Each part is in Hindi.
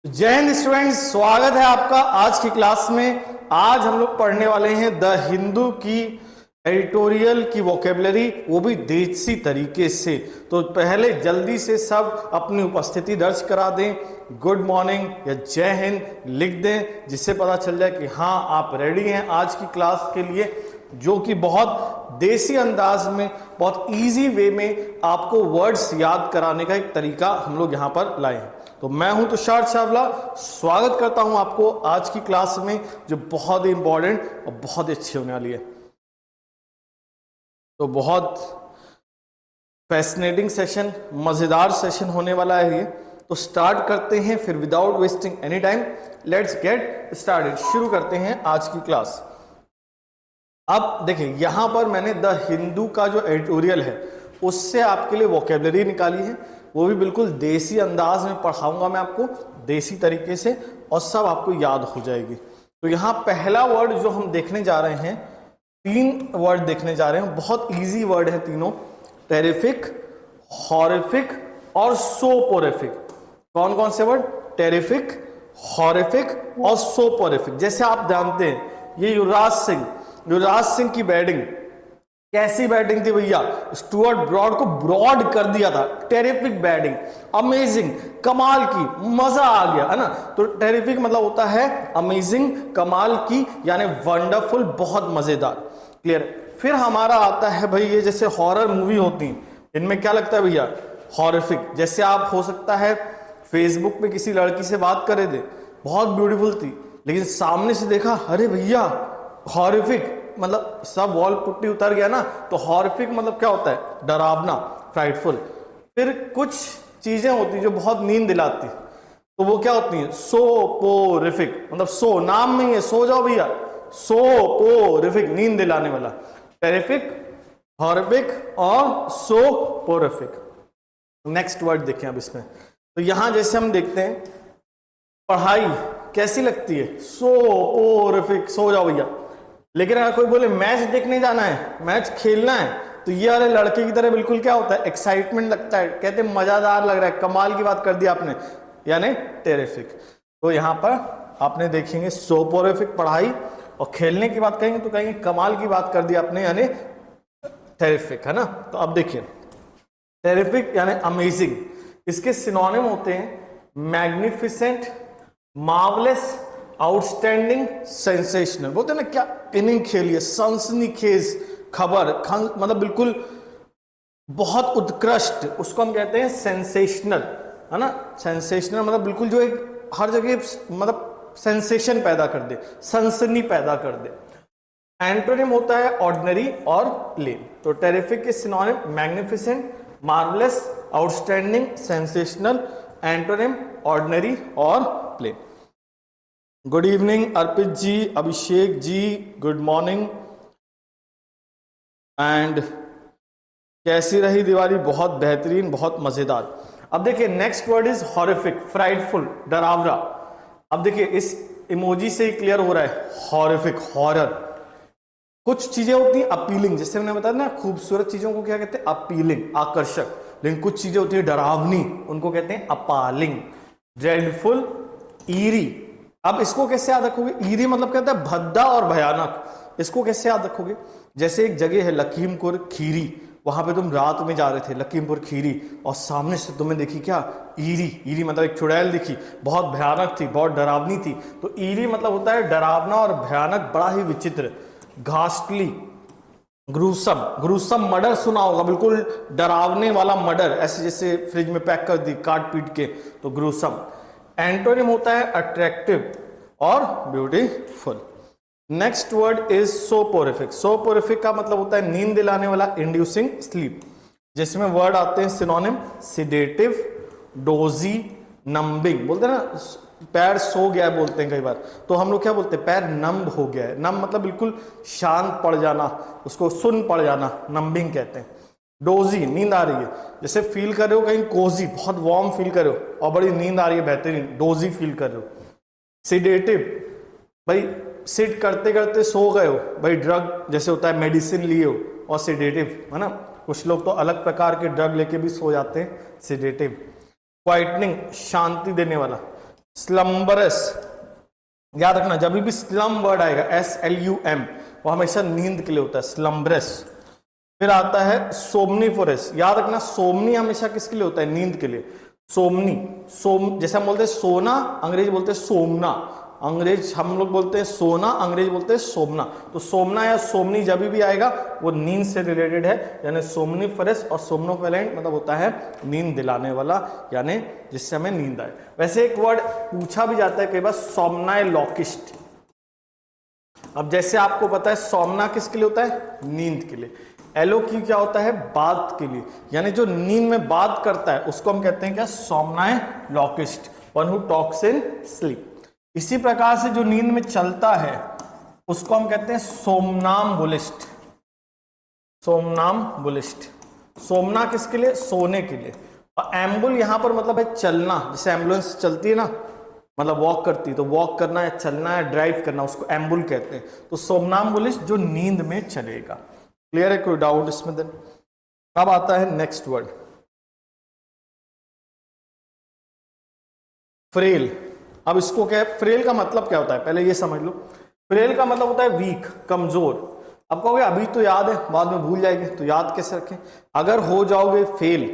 जय हिंद स्टूडेंट्स, स्वागत है आपका आज की क्लास में। आज हम लोग पढ़ने वाले हैं द हिंदू की एडिटोरियल की वोकेबलरी, वो भी देसी तरीके से। तो पहले जल्दी से सब अपनी उपस्थिति दर्ज करा दें, गुड मॉर्निंग या जय हिंद लिख दें, जिससे पता चल जाए कि हाँ आप रेडी हैं आज की क्लास के लिए, जो कि बहुत देसी अंदाज में, बहुत इजी वे में आपको वर्ड्स याद कराने का एक तरीका हम लोग यहाँ पर लाए हैं। तो मैं हूं तुषार चावला, स्वागत करता हूं आपको आज की क्लास में, जो बहुत ही इंपॉर्टेंट और बहुत ही अच्छी होने वाली है। तो बहुत फैसिनेटिंग सेशन, मजेदार सेशन होने वाला है ये। तो स्टार्ट करते हैं फिर without wasting any time, let's get started. शुरू करते हैं आज की क्लास। अब देखिए, यहां पर मैंने द हिंदू का जो एडिटोरियल है उससे आपके लिए वोकेबलरी निकाली है, वो भी बिल्कुल देसी अंदाज में पढ़ाऊंगा मैं आपको, देसी तरीके से, और सब आपको याद हो जाएगी। तो यहाँ पहला वर्ड जो हम देखने जा रहे हैं, 3 वर्ड देखने जा रहे हैं, बहुत इजी वर्ड है तीनों, टेरिफिक, हॉरिफिक और सोपोरिफिक। कौन कौन से वर्ड? टेरिफिक, हॉरिफिक और सोपोरिफिक। जैसे आप जानते हैं ये युवराज सिंह की बैटिंग कैसी बैटिंग थी भैया, स्टुअर्ट ब्रॉड को ब्रॉड कर दिया था। टेरिफिक बैटिंग, अमेजिंग, कमाल की, मजा आ गया, है ना। तो टेरिफिक मतलब होता है अमेजिंग, कमाल की, यानी वंडरफुल, बहुत मजेदार। क्लियर। फिर हमारा आता है भाई, ये जैसे हॉरर मूवी होती हैं, इनमें क्या लगता है भैया? हॉरिफिक। जैसे आप हो सकता है फेसबुक पे किसी लड़की से बात करे थे, बहुत ब्यूटीफुल थी, लेकिन सामने से देखा, अरे भैया हॉरिफिक, मतलब सब वॉल पुट्टी उतर गया ना। तो हॉरिफिक मतलब क्या होता है? डरावना, फ्राइटफुल। फिर कुछ चीजें होती जो बहुत नींद दिलाती, तो वो क्या होती हैं? सोपोरिफिक। मतलब सो, नाम में ही है, सो जाओ भैया, सोपोरिफिक, नींद दिलाने वाला। टेरिफिक, हॉरिफिक और सोपोरिफिक। नेक्स्ट वर्ड देखें अब इसमें। तो यहां जैसे हम देखते हैं, पढ़ाई कैसी लगती है? सोपोरिफिक, सो जाओ भैया। लेकिन अगर कोई बोले मैच देखने जाना है, मैच खेलना है, तो ये वाले लड़के की तरह बिल्कुल क्या होता है? एक्साइटमेंट लगता है, कहते हैं मजादार लग रहा है, कमाल की बात कर दी आपने, यानी टेरिफिक। तो यहां पर आपने देखेंगे सोपोरिफिक पढ़ाई, और खेलने की बात कहेंगे तो कहेंगे कमाल की बात कर दी आपने, यानी टेरिफिक, है ना। तो अब देखिए, टेरिफिक यानी अमेजिंग, इसके सिनोनिम होते हैं मैग्निफिसेंट, मार्वलेस, आउटस्टैंडिंग, सेंसेशनल। बोलते हैं ना, क्या इनिंग खेली है, सनसनीखेज खबर, मतलब बिल्कुल बहुत उत्कृष्ट, उसको हम कहते हैं सेंसेशनल, है ना। सेंसेशनल मतलब बिल्कुल जो एक हर जगह मतलब सेंसेशन पैदा कर दे, सनसनी पैदा कर दे। एंटोनिम होता है ऑर्डिनरी और प्लेन। तो टेरिफिक के synonym magnificent, marvellous, outstanding, sensational. Antonym ordinary और plain. Good evening Arpit ji, Abhishek ji, good morning. And कैसी रही दिवाली? बहुत बेहतरीन, बहुत मजेदार। अब देखिए, next word is horrific, frightful, डरावना। अब देखिए, इस इमोजी से ही क्लियर हो रहा है, हॉरिफिक, हॉरर। कुछ चीजें होती हैं अपीलिंग, जैसे मैंने बताया ना, खूबसूरत चीजों को क्या कहते हैं? अपीलिंग, आकर्षक। लेकिन कुछ चीजें होती है डरावनी, उनको कहते हैं अपालिंग, ड्रेडफुल, ईरी। अब इसको कैसे याद रखोगे? ईरी मतलब कहता है भद्दा और भयानक। इसको कैसे याद रखोगे? जैसे एक जगह है लखीमपुर खीरी, वहां पे तुम रात में जा रहे थे, लखीमपुर खीरी, और सामने से तुम्हें देखी क्या? ईरी। ईरी मतलब एक चुड़ैल दिखी, बहुत भयानक थी, बहुत डरावनी थी। तो ईरी मतलब होता है डरावना और भयानक, बड़ा ही विचित्र। घास्टली, ग्रूसम, ग्रूसम मर्डर सुना होगा, बिल्कुल डरावने वाला मर्डर, ऐसे जैसे फ्रिज में पैक कर दी काट पीट के, तो ग्रूसम। एंटोनिम होता है अट्रैक्टिव और beautiful. Next word is soporific. Soporific का मतलब होता है नींद दिलाने वाला, इंड्यूसिंग स्लीप। जिसमें वर्ड आते हैं सिनोनिम सिडेटिव, डोजी, नंबिंग। बोलते हैं ना, पैर सो गया है, बोलते हैं कई बार, तो हम लोग क्या बोलते हैं? पैर नंब हो गया है। नंब मतलब बिल्कुल शांत पड़ जाना, उसको सुन पड़ जाना, नंबिंग कहते हैं। डोजी, नींद आ रही है, जैसे फील कर रहे हो कहीं कोजी, बहुत वार्म फील कर रहे हो और बड़ी नींद आ रही है, बेहतरीन, डोजी फील कर रहे हो। सिडेटिव, भाई सिट करते करते सो गए हो, भाई ड्रग जैसे होता है मेडिसिन लिए हो, और सिडेटिव, है ना। कुछ लोग तो अलग प्रकार के ड्रग लेके भी सो जाते हैं, सिडेटिव। क्वाइटनिंग, शांति देने वाला। स्लम्बरस, याद रखना जब भी स्लम वर्ड आएगा SLUM वो हमेशा नींद के लिए होता है, स्लम्बरस। फिर आता है सोमनीफोरस, याद रखना सोमनी हमेशा किसके लिए होता है, नींद के लिए। सोमनी, जैसे हम बोलते हैं सोना, अंग्रेज बोलते हैं सोमना, अंग्रेज हम लोग बोलते हैं सोना, अंग्रेज बोलते हैं सोमना। तो सोमना या सोमनी जब भी आएगा वो नींद से रिलेटेड है, यानी सोमनीफरस और सोमनोफेलेंट मतलब होता है नींद दिलाने वाला, यानी जिससे हमें नींद आए। वैसे एक वर्ड पूछा भी जाता है कई बार, सोमनाइलॉकिस्ट। अब जैसे आपको पता है सोमना किसके लिए होता है, नींद के लिए। एलोक्यू क्या होता है, बात के लिए, यानी जो नींद में बात करता है उसको हम कहते हैं क्या, somniloquist, one who talks in sleep. इसी प्रकार से जो नींद में चलता है उसको हम कहते हैं सोमनाम्बुलिस्ट, सोमनाम्बुलिस्ट। सोमना किसके लिए, सोने के लिए। और एम्बुल यहां पर मतलब है चलना, जैसे एम्बुलेंस चलती है ना, मतलब वॉक करती है, तो वॉक करना या चलना या ड्राइव करना उसको एम्बुल कहते हैं। तो सोमनाम्बुलिस्ट जो नींद में चलेगा। क्लियर है, कोई डाउट इसमें? देन अब आता है नेक्स्ट वर्ड, फ्रेल। अब इसको क्या है, फ्रेल का मतलब क्या होता है पहले ये समझ लो। फ्रेल का मतलब होता है वीक, कमजोर। अब कहोगे अभी तो याद है बाद में भूल जाएंगे, तो याद कैसे रखें? अगर हो जाओगे फेल,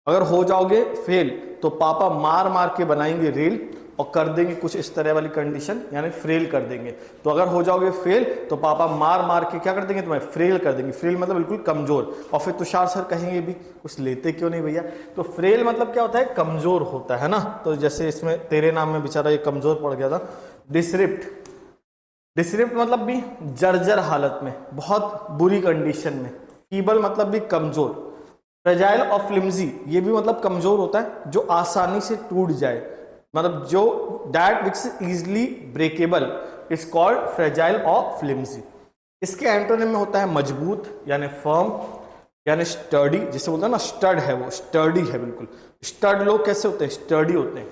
अगर हो जाओगे फेल तो पापा मार मार के बनाएंगे रेल और कर देंगे कुछ इस तरह वाली कंडीशन, यानी फ्रेल कर देंगे। तो अगर हो जाओगे फेल तो पापा मार मार के क्या कर देंगे, तुम्हें फ्रेल कर देंगे। फ्रेल मतलब बिल्कुल कमजोर। और फिर तुषार सर कहेंगे भी कुछ लेते क्यों नहीं भैया, तो फ्रेल मतलब क्या होता है, कमजोर होता है ना। तो जैसे इसमें तेरे नाम में बेचारा ये कमजोर पड़ गया था। डिसरिप्ट, डिसरिप्ट मतलब भी जर्जर हालत में, बहुत बुरी कंडीशन में। फीबल मतलब भी कमजोर। फ्रेजाइल और फ्लिम्जी ये भी मतलब कमजोर होता है, जो आसानी से टूट जाए, मतलब जो that which is easily breakable is called fragile और फ्लिम्जी। इसके एंटोनिम में होता है मजबूत, यानी फर्म, यानी स्टर्डी। जैसे बोलते हैं ना स्टड है, वो स्टर्डी है बिल्कुल। स्टड लोग कैसे होते हैं, स्टर्डी होते हैं।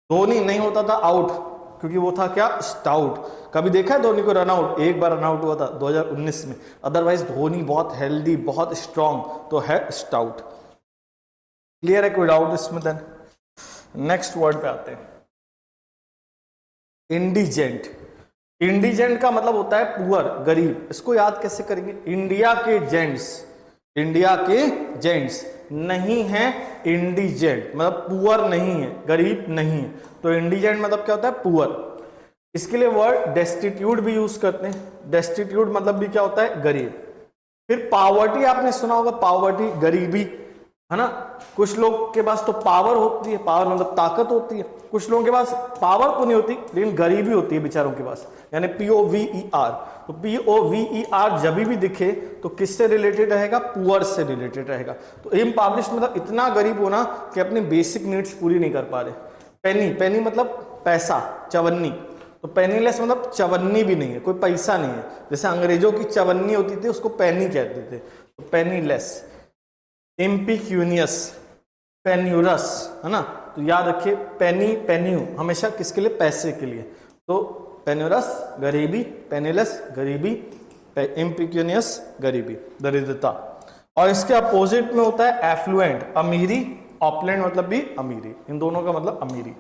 धोनी नहीं होता था आउट क्योंकि वो था क्या, स्टाउट। कभी देखा है धोनी को रन आउट? एक बार रन आउट हुआ था 2019 में। अदरवाइज धोनी बहुत हेल्दी, बहुत स्ट्रांग, तो है स्टाउट। क्लियर है, कोई डाउट इसमें? देन नेक्स्ट वर्ड पे आते हैं, इंडिजेंट। इंडिजेंट का मतलब होता है पुअर, गरीब। इसको याद कैसे करेंगे? इंडिया के जेंट्स, इंडिया के जेंट्स नहीं है इंडिजेंट, मतलब पुअर नहीं है, गरीब नहीं है। तो इंडिजेंट मतलब क्या होता है, पुअर। इसके लिए वर्ड डेस्टिट्यूट भी यूज करते हैं। डेस्टिट्यूट मतलब भी क्या होता है, गरीब। फिर पावर्टी आपने सुना होगा, पावर्टी गरीबी है ना। कुछ लोग के पास तो पावर होती है, पावर मतलब ताकत होती है। कुछ लोगों के पास पावर तो नहीं होती लेकिन गरीबी होती है बेचारों के पास, यानी POVER। तो POVER जब भी दिखे तो किससे रिलेटेड रहेगा, पुअर से रिलेटेड रहेगा। तो इम्पॉवरिश्ड मतलब इतना गरीब होना कि अपनी बेसिक नीड्स पूरी नहीं कर पा रहे। पेनी, पेनी मतलब पैसा, चवन्नी। तो पेनीलेस मतलब चवन्नी भी नहीं है, कोई पैसा नहीं है। जैसे अंग्रेजों की चवन्नी होती थी उसको पेनी कहते थे, तो पेनीलेस। इम्पिक्यूनियस, पेन्यूरस, है ना। तो याद रखिए पेनी, पेन्यू हमेशा किसके लिए, पैसे के लिए। तो पेन्यूरस गरीबी, पेनीलेस गरीबी, इम्पिक्यूनियस गरीबी, दरिद्रता। और इसके अपोजिट में होता है एफ्लुएंट, अमीरी। ऑपलेंट मतलब भी अमीरी, इन दोनों का मतलब अमीरी।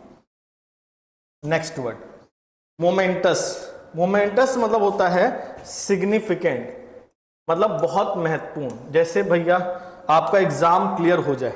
Next word moments. मोमेंटस मतलब होता है सिग्निफिकेंट, मतलब बहुत महत्वपूर्ण। जैसे भैया आपका एग्जाम क्लियर हो जाए,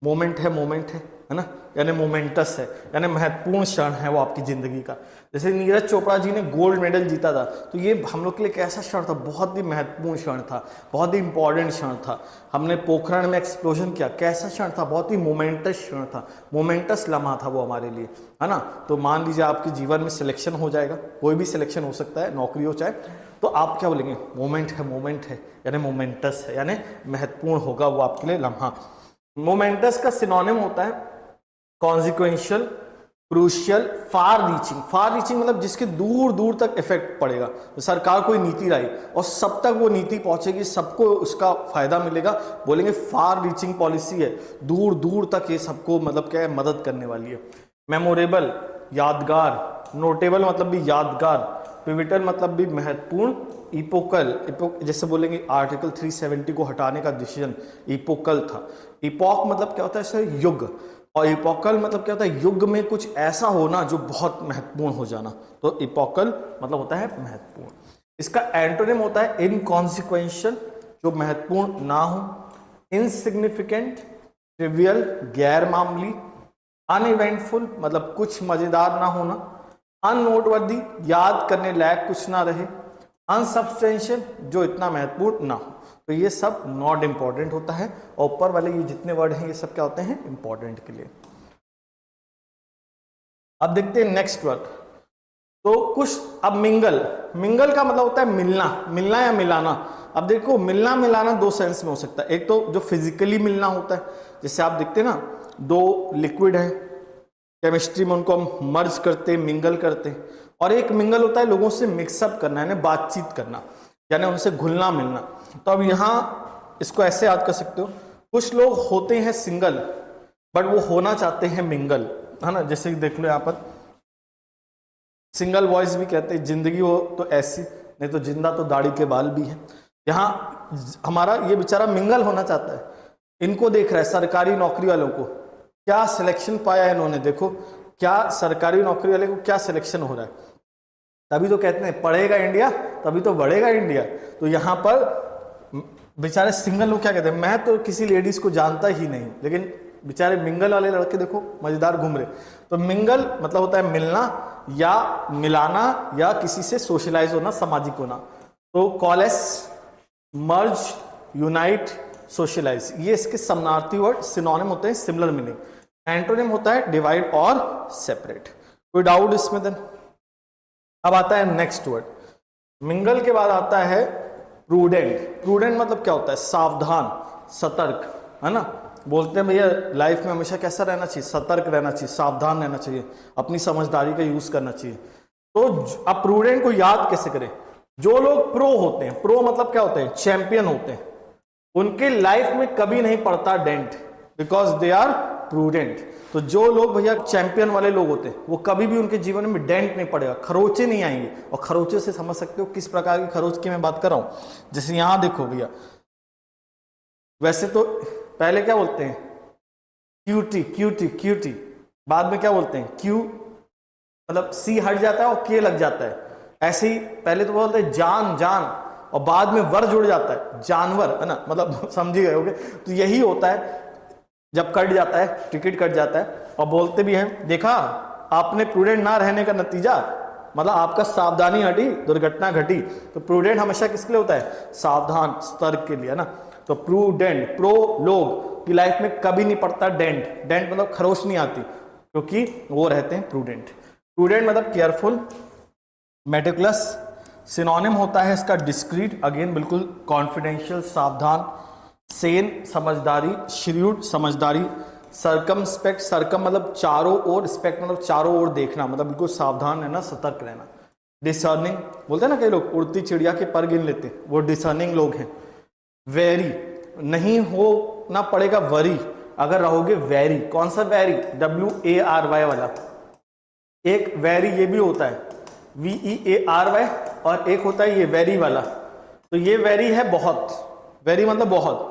मोमेंट है, मोमेंट है ना, यानी मोमेंटस है, यानी महत्वपूर्ण क्षण है वो आपकी जिंदगी का। जैसे नीरज चोपड़ा जी ने गोल्ड मेडल जीता था, तो ये हम लोग के लिए कैसा क्षण था, बहुत ही महत्वपूर्ण क्षण था, बहुत ही इंपॉर्टेंट क्षण था। हमने पोखरण में एक्सप्लोजन किया, कैसा क्षण था, बहुत ही मोमेंटस क्षण था, मोमेंटस लम्हा था वो हमारे लिए, है ना। तो मान लीजिए आपके जीवन में सिलेक्शन हो जाएगा, कोई भी सिलेक्शन हो सकता है, नौकरी हो चाहे, तो आप क्या बोलेंगे, मोमेंट है, मोमेंट है, यानी मोमेंटस है, यानी महत्वपूर्ण होगा वो आपके लिए लम्हा। मोमेंटस का सिनोनिम होता है consequential, crucial, far reaching. Far reaching मतलब जिसके दूर दूर तक इफेक्ट पड़ेगा। तो सरकार कोई नीति लाई और सब तक वो नीति पहुंचेगी, सबको उसका फायदा मिलेगा, बोलेंगे फार रीचिंग पॉलिसी है, दूर दूर तक ये सबको मतलब क्या है, मदद करने वाली है। मेमोरेबल यादगार, नोटेबल मतलब भी यादगार, पिविटल मतलब भी महत्वपूर्ण, इपोकल, जैसे बोलेंगे आर्टिकल 370 को हटाने का डिसीजन इपोकल था। इपॉक मतलब क्या होता है सर, युग। और इपोकल मतलब क्या होता है, युग में कुछ ऐसा होना जो बहुत महत्वपूर्ण हो जाना, तो इपोकल मतलब होता है महत्वपूर्ण। इसका एंटोनिम होता है इनकॉन्सिक्वेंशियल, जो महत्वपूर्ण ना हो, इनसिग्निफिकेंट, ट्रिवियल गैर मामूली, अनइवेंटफुल मतलब कुछ मजेदार ना होना, अननोटवर्दी याद करने लायक कुछ ना रहे, अनसब्सटेंशियल जो इतना महत्वपूर्ण ना हो। तो ये सब नॉट इंपॉर्टेंट होता है, और ऊपर वाले ये जितने वर्ड हैं ये सब क्या होते हैं, इंपॉर्टेंट के लिए। अब देखते हैं नेक्स्ट वर्ड। तो कुछ, अब मिंगल, मिंगल का मतलब होता है मिलना, मिलना या मिलाना। अब देखो मिलना मिलाना दो सेंस में हो सकता है, एक तो जो फिजिकली मिलना होता है, जैसे आप देखते हैं ना दो लिक्विड है, केमिस्ट्री में उनको हम मर्ज करते हैं, मिंगल करते हैं, और एक मिंगल होता है लोगों से मिक्सअप करना, यानी बातचीत करना, यानी उनसे घुलना मिलना। तो अब यहाँ इसको ऐसे याद कर सकते हो, कुछ लोग होते हैं सिंगल बट वो होना चाहते हैं मिंगल, है ना। जैसे देख लो यहाँ पर सिंगल वॉइस भी कहते हैं, जिंदगी हो तो ऐसी, नहीं तो जिंदा तो दाढ़ी के बाल भी है। यहाँ हमारा ये बेचारा मिंगल होना चाहता है, इनको देख रहा है सरकारी नौकरी वालों को, क्या सिलेक्शन पाया है इन्होंने, देखो क्या सरकारी नौकरी वाले को क्या सिलेक्शन हो रहा है, तभी तो कहते हैं पढ़ेगा इंडिया तभी तो बढ़ेगा इंडिया। तो यहाँ पर बेचारे सिंगल लोग क्या कहते हैं, मैं तो किसी लेडीज को जानता ही नहीं, लेकिन बेचारे मिंगल वाले लड़के देखो मजेदार घूम रहे। तो मिंगल मतलब होता है मिलना या मिलाना या किसी से सोशलाइज होना, सामाजिक होना। तो कॉलेस, मर्ज, यूनाइट, सोशलाइज, ये इसके समानार्थी वर्ड, सिनोनिम होते हैं, सिमिलर मीनिंग। एंटोनिम होता है डिवाइड और सेपरेट। कोई डाउट इसमें देन? अब आता है नेक्स्ट वर्ड। मिंगल के बाद आता है प्रूडेंट। प्रूडेंट मतलब क्या होता है, सावधान, सतर्क, है ना। बोलते हैं भैया लाइफ में हमेशा कैसा रहना चाहिए, सतर्क रहना चाहिए, सावधान रहना चाहिए, अपनी समझदारी का यूज करना चाहिए। तो अब प्रूडेंट को याद कैसे करें, जो लोग प्रो होते हैं, प्रो मतलब क्या होते हैं, चैंपियन होते हैं, उनके लाइफ में कभी नहीं पड़ता dent, because they are prudent. तो जो लोग भैया चैंपियन वाले लोग होते हैं वो कभी भी उनके जीवन में डेंट नहीं पड़ेगा, खरोचे नहीं आएंगे। और खरोचे से समझ सकते हो किस प्रकार की खरोच की मैं बात कर रहा हूं। जैसे यहां देखो भैया, वैसे तो पहले क्या बोलते हैं, क्यूटी क्यूटी क्यूटी, बाद में क्या बोलते हैं, क्यू मतलब सी हट जाता है और के लग जाता है। ऐसे ही पहले तो बोलते हैं जान जान, और बाद में वर जुड़ जाता है, जानवर, है ना, मतलब समझ गए होगे। तो यही होता है जब कट जाता है, टिकट कट जाता है। और बोलते भी हैं, देखा आपने प्रूडेंट ना रहने का नतीजा, मतलब आपका सावधानी हटी, दुर्घटना घटी। तो प्रूडेंट हमेशा किसके लिए होता है, सावधान, सतर्क के लिए, है ना। तो प्रूडेंट, प्रो लोग की लाइफ में कभी नहीं पड़ता डेंट, डेंट मतलब खरोच नहीं आती, क्योंकि वो रहते हैं प्रूडेंट। प्रूडेंट मतलब केयरफुल, मेटिकुलस। सिनोनिम होता है इसका डिस्क्रीट, अगेन बिल्कुल कॉन्फिडेंशियल, सावधान। सेन समझदारी, श्रीयूड समझदारी। सर्कमस्पेक्ट, सर्कम मतलब चारों ओर, स्पेक्ट मतलब चारों ओर देखना, मतलब बिल्कुल सावधान रहना, सतर्क रहना। डिसर्निंग, बोलते हैं ना कई लोग उड़ती चिड़िया के पर गिन लेते, वो डिसर्निंग लोग हैं। वेरी, नहीं हो ना पड़ेगा वरी, अगर रहोगे वेरी। कौन सा वेरी, WARY वाला। एक वेरी ये भी होता है VEARY, और एक होता है ये वेरी वाला। तो ये वेरी है बहुत, वेरी मतलब बहुत।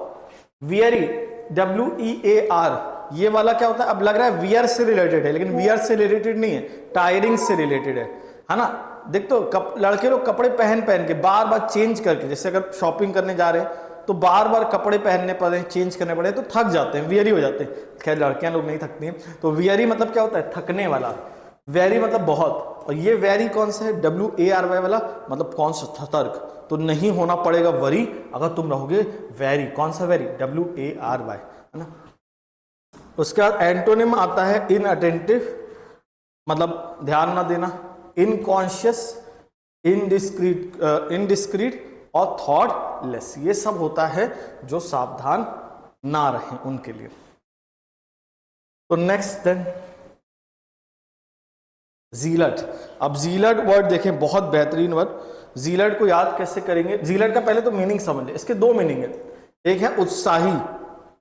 वियरी WEAR, ये वाला क्या होता है, अब लग रहा है वियर से रिलेटेड है, लेकिन वियर से रिलेटेड नहीं है, टायरिंग से रिलेटेड है ना। देख तो लड़के लोग कपड़े पहन पहन के बार बार चेंज करके, जैसे अगर शॉपिंग करने जा रहे हैं तो बार बार कपड़े पहनने पड़े, चेंज करने पड़े, तो थक जाते हैं, वियरी हो जाते हैं। खैर लड़कियां लोग नहीं थकती हैं। तो वियरी मतलब क्या होता है, थकने वाला। वेरी मतलब बहुत, और ये वेरी कौन सा है, WARY वाला, मतलब कौन सा, सतर्क। तो नहीं होना पड़ेगा वरी अगर तुम रहोगे वेरी। कौन सा वेरी, WARY, है ना। उसके बाद एंटोनिम आता है इनअटेंटिव, मतलब ध्यान ना देना, इनकॉन्शियस, इनडिस्क्रीट और थॉटलेस। ये सब होता है जो सावधान ना रहे उनके लिए। तो नेक्स्ट देन जीलट। अब जीलट वर्ड देखें, बहुत बेहतरीन वर्ड। जीलट को याद कैसे करेंगे, जीलट का पहले तो मीनिंग समझ लें। इसके दो मीनिंग है, एक है उत्साही,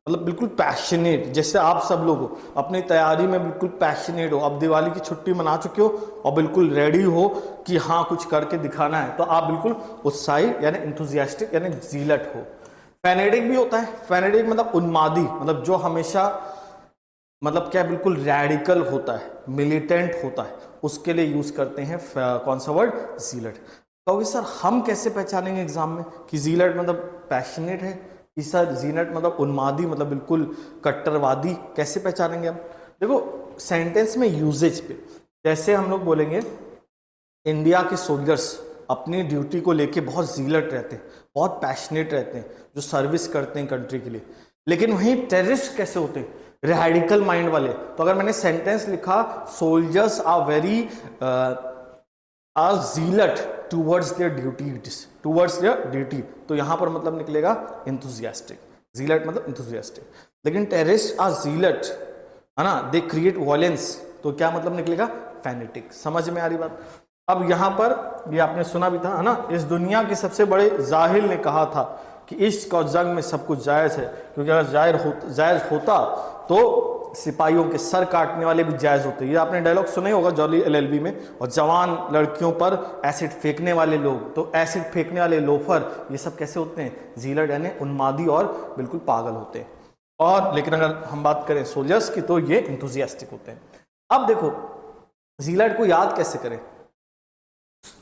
मतलब बिल्कुल पैशनेट, जैसे आप सब लोग हो अपनी तैयारी में बिल्कुल पैशनेट हो, अब दिवाली की छुट्टी मना चुके हो और बिल्कुल रेडी हो कि हाँ कुछ करके दिखाना है, तो आप बिल्कुल उत्साही यानी इंथुजियास्टिक यानी जीलट हो। फेनेटिक भी होता है, फेनेटिक मतलब उन्मादी, मतलब जो हमेशा मतलब क्या बिल्कुल रैडिकल होता है, मिलिटेंट होता है, उसके लिए यूज करते हैं कौन सा वर्ड, जीलट। कहोगे सर हम कैसे पहचानेंगे एग्जाम में कि जीलट मतलब पैशनेट है, कि सर जीलट मतलब उन्मादी, मतलब बिल्कुल कट्टरवादी, कैसे पहचानेंगे हम? देखो सेंटेंस में यूजेज पे, जैसे हम लोग बोलेंगे इंडिया के सोल्जर्स अपनी ड्यूटी को लेके बहुत जीलट रहते हैं, बहुत पैशनेट रहते हैं, जो सर्विस करते हैं कंट्री के लिए। लेकिन वहीं टेररिस्ट कैसे होते हैं, रैडिकल माइंड वाले। तो अगर मैंने सेंटेंस लिखा soldiers are very are zealot towards their duties, towards their duty, तो यहां पर मतलब निकलेगा इंथुजियास्टिक। जीलट मतलब इंथुजियास्टिक। लेकिन टेररिस्ट आर जीलट, है ना, दे क्रिएट वायलेंस, तो क्या मतलब निकलेगा, फैनेटिक। समझ में आ रही बात? अब यहां पर ये आपने सुना भी था, है ना, इस दुनिया के सबसे बड़े जाहिल ने कहा था कि इश्क और जंग में सब कुछ जायज है, क्योंकि अगर जायज होता तो सिपाहियों के सर काटने वाले भी जायज होते। ये आपने डायलॉग सुना ही होगा जॉली एलएलबी में। और जवान लड़कियों पर एसिड फेंकने वाले लोग, तो एसिड फेंकने वाले लोफर, ये सब कैसे होते हैं, जीलट यानी उन्मादी और बिल्कुल पागल होते हैं। और लेकिन अगर हम बात करें सोल्जर्स की तो ये इंथुजियास्टिक होते हैं। अब देखो जीलट को याद कैसे करें,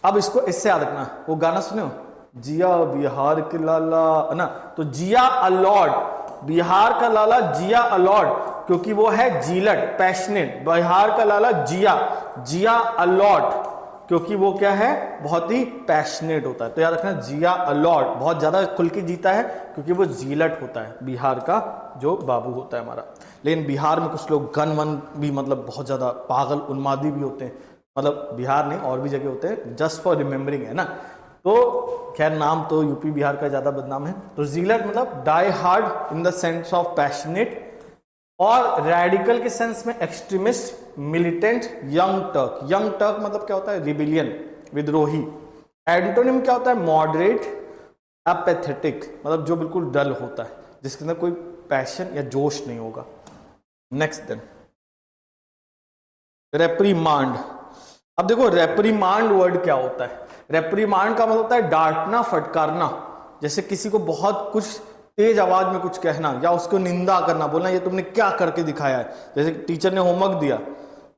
अब इसको इससे याद रखना, वो गाना सुने हो, जिया बिहार के लाला, है ना, तो जिया अलॉट, बिहार का लाला जिया अलॉट, क्योंकि वो है जीलट, पैशनेट। बिहार का लाला जिया, जिया अलॉट, क्योंकि वो क्या है, बहुत ही पैशनेट होता है। तो याद रखना जिया अलॉट, बहुत ज्यादा खुल के जीता है, क्योंकि वो जीलट होता है, बिहार का जो बाबू होता है हमारा। लेकिन बिहार में कुछ लोग गन वन भी मतलब बहुत ज्यादा पागल उन्मादी भी होते हैं, मतलब बिहार नहीं और भी जगह होते हैं, जस्ट फॉर रिमेम्बरिंग, है ना। तो खैर नाम तो यूपी बिहार का ज्यादा बदनाम है। तो जीलट मतलब die hard in the sense of passionate, और रेडिकल के सेंस में extremist, militant, young Turk. Young Turk मतलब क्या होता है, रिबिलियन, विद्रोही। एंटोनिम क्या होता है, मॉडरेट, एपैथेटिक, मतलब जो बिल्कुल डल होता है, जिसके अंदर कोई पैशन या जोश नहीं होगा। Next then reprimand. अब देखो रेप्रीमांड वर्ड क्या होता है, रेप्रीमांड का मतलब होता है डांटना, फटकारना। जैसे किसी को बहुत कुछ तेज आवाज में कुछ कहना या उसको निंदा करना, बोलना ये तुमने क्या करके दिखाया है। जैसे टीचर ने होमवर्क दिया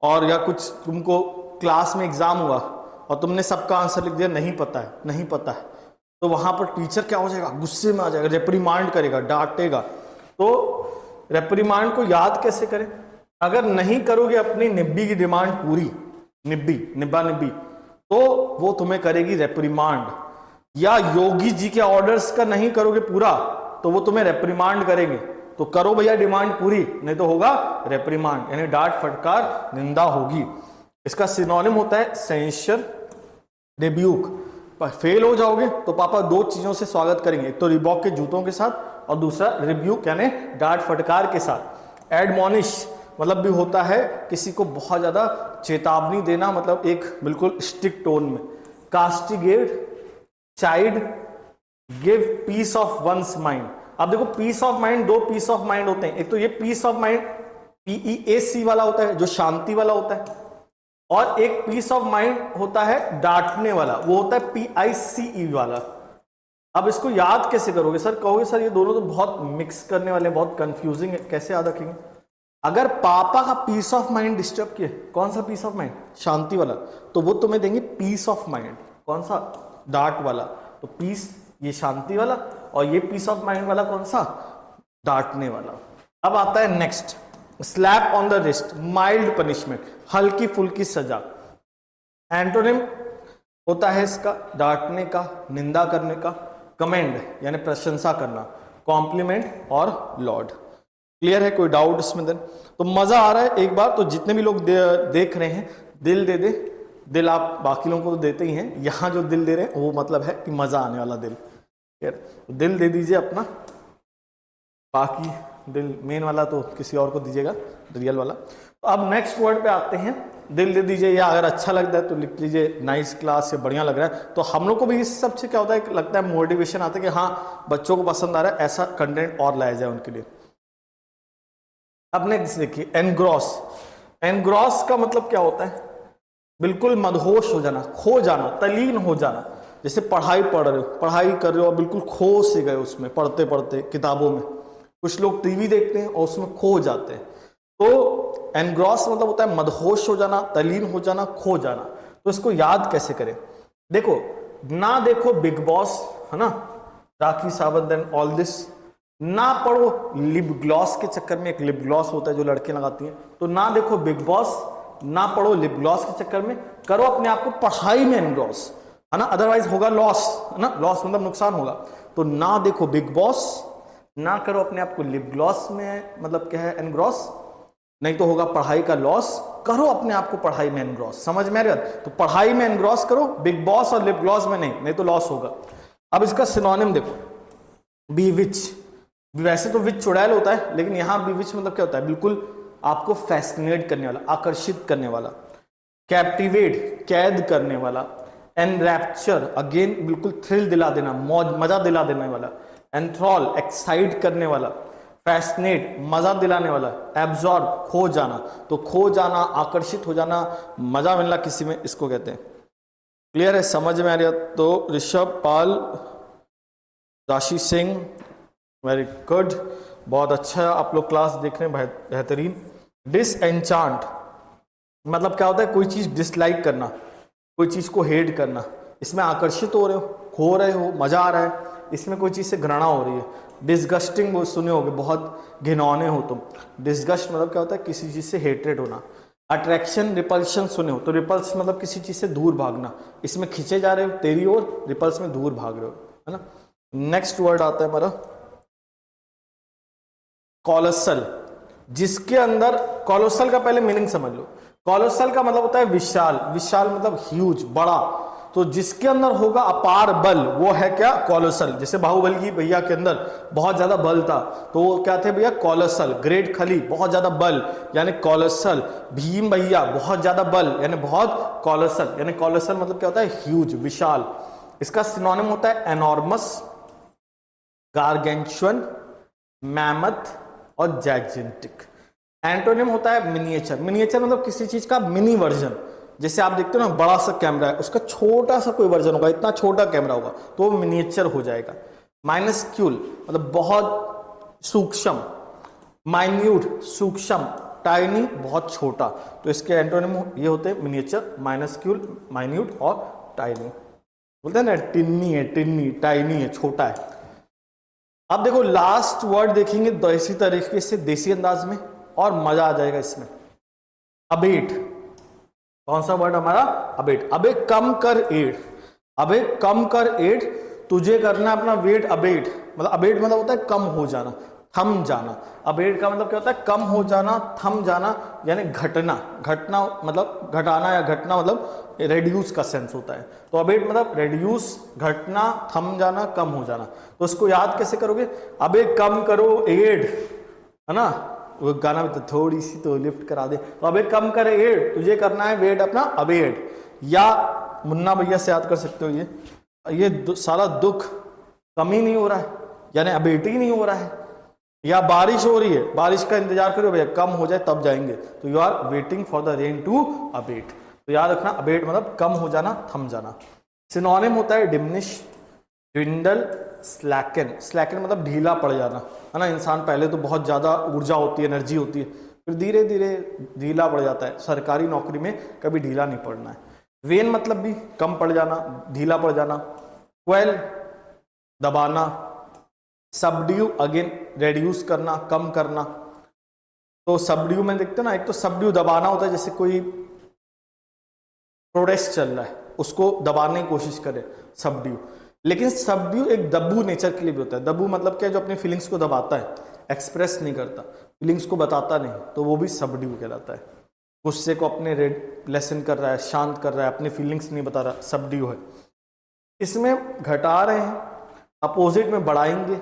और या कुछ तुमको क्लास में एग्जाम हुआ और तुमने सबका आंसर लिख दिया नहीं पता है, नहीं पता है, तो वहां पर टीचर क्या हो जाएगा, गुस्से में आ जाएगा, रेप्रीमांड करेगा, डांटेगा। तो रेप्रीमांड को याद कैसे करें, अगर नहीं करोगे अपनी निब्बी की डिमांड पूरी, निब्बी निब्बा निब्बी, तो वो तुम्हें करेगी रेप्रीमांड। या योगी जी के ऑर्डर्स का नहीं करोगे पूरा तो वो तुम्हें रेप्रीमांड करेंगे। तो करो भैया डिमांड पूरी, नहीं तो होगा रेप्रीमांड, यानी डांट फटकार, निंदा होगी। इसका सिनोनिम होता है सेंसर, रिब्यूक। फेल हो जाओगे तो पापा दो चीजों से स्वागत करेंगे, एक तो रिबॉक के जूतों के साथ और दूसरा रिब्यूक यानी डांट फटकार के साथ। एडमोनिश मतलब भी होता है किसी को बहुत ज्यादा चेतावनी देना, मतलब एक बिल्कुल स्ट्रिक्ट टोन में। Castigate, child, give piece of once mind. अब देखो पीस ऑफ माइंड, दो पीस ऑफ माइंड होते हैं, एक तो ये पीस ऑफ माइंड PEAC वाला होता है जो शांति वाला होता है, और एक पीस ऑफ माइंड होता है डांटने वाला, वो होता है PICE वाला। अब इसको याद कैसे करोगे सर, कहोगे सर ये दोनों तो बहुत मिक्स करने वाले, बहुत कंफ्यूजिंग है, कैसे याद रखेंगे। अगर पापा का पीस ऑफ माइंड डिस्टर्ब किए, कौन सा पीस ऑफ माइंड, शांति वाला, तो वो तुम्हें देंगे पीस ऑफ माइंड, कौन सा, डांट वाला। तो पीस ये शांति वाला और ये पीस ऑफ माइंड वाला कौन सा, डांटने वाला। अब आता है next, slap on the wrist, mild punishment, हल्की फुल्की सजा। एंटोनिम होता है इसका डांटने का, निंदा करने का, कमेंड यानी प्रशंसा करना, कॉम्प्लीमेंट और लॉर्ड। क्लियर है, कोई डाउट इसमें देन? तो मजा आ रहा है एक बार तो जितने भी लोग देख रहे हैं दिल दे दे। दिल आप बाकी लोगों को तो देते ही हैं, यहां जो दिल दे रहे हैं वो मतलब है कि मजा आने वाला दिल। दिल दे दीजिए अपना, बाकी दिल मेन वाला तो किसी और को दीजिएगा, रियल वाला। तो अब नेक्स्ट वर्ड पे आते हैं, दिल दे दीजिए, या अगर अच्छा लगता है तो लिख लीजिए नाइस क्लास, या बढ़िया लग रहा है। तो हम लोग को भी इस सब से क्या होता है, लगता है मोटिवेशन आता है कि हाँ बच्चों को पसंद आ रहा है, ऐसा कंटेंट और लाया जाए उनके लिए। अब नेक्स्ट देखिए एनग्रॉस। एनग्रॉस का मतलब क्या होता है, बिल्कुल मदहोश हो जाना, खो जाना, तल्लीन हो जाना। जैसे पढ़ाई पढ़ रहे हो, पढ़ाई कर रहे हो और बिल्कुल खो से गए उसमें, पढ़ते पढ़ते किताबों में। कुछ लोग टीवी देखते हैं और उसमें खो जाते हैं। तो एनग्रॉस मतलब होता है मदहोश हो जाना, तल्लीन हो जाना, खो जाना। तो इसको याद कैसे करें? देखो ना, देखो बिग बॉस, है ना, Rakhi Sawant and all this, ना पढ़ो लिप ग्लॉस के चक्कर में, एक लिप ग्लॉस होता है जो लड़के लगाती हैं, तो ना देखो बिग बॉस, ना पढ़ो लिप ग्लॉस के चक्कर में, करो अपने आप को पढ़ाई में एनग्रॉस, है ना, अदरवाइज होगा लॉस, है ना, लॉस मतलब नुकसान होगा। तो ना देखो बिग बॉस, ना करो अपने आप को लिप ग्लॉस में, मतलब क्या है, एनग्रॉस, नहीं तो होगा पढ़ाई का लॉस। करो अपने आप को पढ़ाई में एनग्रॉस, समझ में आ रहा है? तो पढ़ाई में एनग्रॉस करो, बिग बॉस और लिप ग्लॉस में नहीं तो लॉस होगा। अब इसका सिनोनिम देखो, बीविच, वैसे तो विच चुड़ैल होता है, लेकिन यहां बीविच मतलब क्या होता है? बिल्कुल आपको फैसिनेट करने वाला, आकर्षित करने वाला। कैप्टिवेट, कैद करने वाला। एनरैप्चर, अगेन बिल्कुल थ्रिल दिला देना, मौज मजा दिला देने वाला। एंथ्रॉल, एक्साइट करने वाला। फैसिनेट, मजा दिलाने वाला। एब्जॉर्ब, खो जाना, तो खो जाना, आकर्षित हो जाना, मजा मिलना किसी में, इसको कहते हैं। क्लियर है? समझ में आ रहा? तो ऋषभ पाल, राशि सिंह, वेरी गुड, बहुत अच्छा आप लोग क्लास देख रहे हैं, बेहतरीन। डिसएंचांट मतलब क्या होता है? कोई चीज डिसलाइक करना, कोई चीज को हेट करना। इसमें आकर्षित हो रहे हो, खो रहे हो, मजा आ रहा है, इसमें कोई चीज से घृणा हो रही है। डिस्गस्टिंग वो सुने होगे, बहुत घिनौने हो तुम। डिस्गस्ट मतलब क्या होता है? किसी चीज से हेट्रेड होना। अट्रैक्शन, रिपल्शन सुने हो, तो रिपल्स मतलब किसी चीज से दूर भागना, इसमें खींचे जा रहे हो तेरी ओर, रिपल्स में दूर भाग रहे हो, है ना। नेक्स्ट वर्ड आता है हमारा कॉलोसल, जिसके अंदर, कॉलोसल का पहले मीनिंग समझ लो। कॉलोसल का मतलब होता है विशाल, विशाल मतलब ह्यूज, बड़ा। तो जिसके अंदर होगा अपार बल, वो है क्या? कॉलोसल। जैसे बाहुबली की भैया के अंदर बहुत ज्यादा बल था, तो वो क्या थे भैया? कॉलोसल। ग्रेट खली, बहुत ज्यादा बल, यानी कॉलोसल। भीम भैया, बहुत ज्यादा बल, यानी बहुत कॉलोसल, यानी कॉलोसल मतलब क्या होता है? ह्यूज, विशाल। इसका सिनोनिम होता है एनॉर्मस, गार्गेंचुअन, मैमथ और जैजेंटिक। एंटोनिम होता है मिनिएचर। मिनिएचर मतलब किसी चीज का मिनी वर्जन। जैसे आप देखते हो ना, बड़ा सा कैमरा है, उसका छोटा सा कोई वर्जन होगा, इतना छोटा कैमरा होगा, तो वो मिनिएचर हो जाएगा। माइनस्क्यूल मतलब बहुत सूक्ष्म, माइन्यूट सूक्ष्म, टाइनी बहुत छोटा। तो इसके एंटोनिम ये होते हैं मिनिएचर, माइनस्क्यूल, माइन्यूट और टाइनी। बोलते हैं ना टिन्नी है, टिन्नी, टाइनी है, छोटा है। अब देखो लास्ट वर्ड देखेंगे देसी तरीके से, देसी अंदाज में, और मजा आ जाएगा इसमें। अबेट। कौन सा वर्ड हमारा? अबेट। अबे कम कर एट, अबे कम कर एट, तुझे करना अपना वेट अबेट। मतलब अबेट मतलब होता है कम हो जाना, थम जाना। अबेट का मतलब क्या होता है? कम हो जाना, थम जाना, यानी घटना। घटना मतलब घटाना, या घटना मतलब रेड्यूस का सेंस होता है। तो अबेट मतलब रेड्यूस, घटना, थम जाना, कम हो जाना। तो इसको याद कैसे करोगे? अबे कम करो एड, है ना, वो गाना भी तो थोड़ी सी तो लिफ्ट करा दे। तो अबे कम कर एड, तुझे करना है वेट अपना अबेट। या मुन्ना भैया से याद कर सकते हो, ये सारा दुख कम ही नहीं हो रहा है, यानी अबेट ही नहीं हो रहा है। या बारिश हो रही है, बारिश का इंतजार करो भैया, कम हो जाए तब जाएंगे, तो you are waiting for the rain to abate. तो याद रखना, अबेट मतलब कम हो जाना, थम जाना। सिनोनिम होता है डिमिनिश, dwindle, स्लैकन। स्लैकन मतलब ढीला पड़ जाना, है ना। इंसान पहले तो बहुत ज्यादा ऊर्जा होती है, एनर्जी होती है, फिर धीरे धीरे ढीला पड़ जाता है। सरकारी नौकरी में कभी ढीला नहीं पड़ना है। वेन मतलब भी कम पड़ जाना, ढीला पड़ जाना। क्वेल, दबाना। सबड्यू, अगेन रेड्यूस करना, कम करना। तो सबड्यू में देखते ना, एक तो सबड्यू दबाना होता है, जैसे कोई प्रोटेस्ट चल रहा है, उसको दबाने की कोशिश करे, सबड्यू। लेकिन सबड्यू एक दब्बू नेचर के लिए भी होता है। दब्बू मतलब क्या है? जो अपनी फीलिंग्स को दबाता है, एक्सप्रेस नहीं करता, फीलिंग्स को बताता नहीं, तो वो भी सबड्यू कहलाता है। गुस्से को अपने लेसन कर रहा है, शांत कर रहा है, अपने फीलिंग्स नहीं बता रहा, सबड्यू है। इसमें घटा रहे हैं, अपोजिट में बढ़ाएंगे।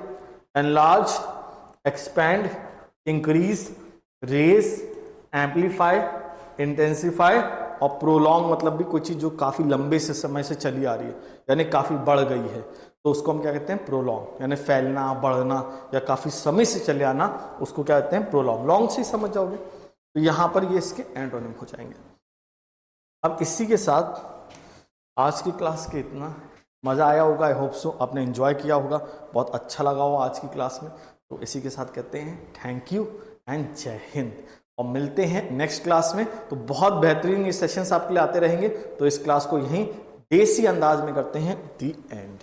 Enlarge, expand, increase, raise, amplify, intensify और प्रोलॉन्ग मतलब भी कोई चीज जो काफी लंबे से समय से चली आ रही है, यानी काफी बढ़ गई है, तो उसको हम क्या कहते हैं? प्रोलॉन्ग। यानी फैलना, बढ़ना, या काफी समय से चले आना, उसको क्या कहते हैं? प्रोलॉन्ग। लॉन्ग से समझ जाओगे, तो यहां पर ये इसके एंटोनिम हो जाएंगे। अब इसी के साथ आज की क्लास के इतना, मजा आया होगा, आई होप सो, आपने एंजॉय किया होगा, बहुत अच्छा लगा होगा आज की क्लास में। तो इसी के साथ कहते हैं थैंक यू एंड जय हिंद। और मिलते हैं नेक्स्ट क्लास में। तो बहुत बेहतरीन ये सेशंस आपके लिए आते रहेंगे, तो इस क्लास को यहीं देसी अंदाज में करते हैं दी एंड।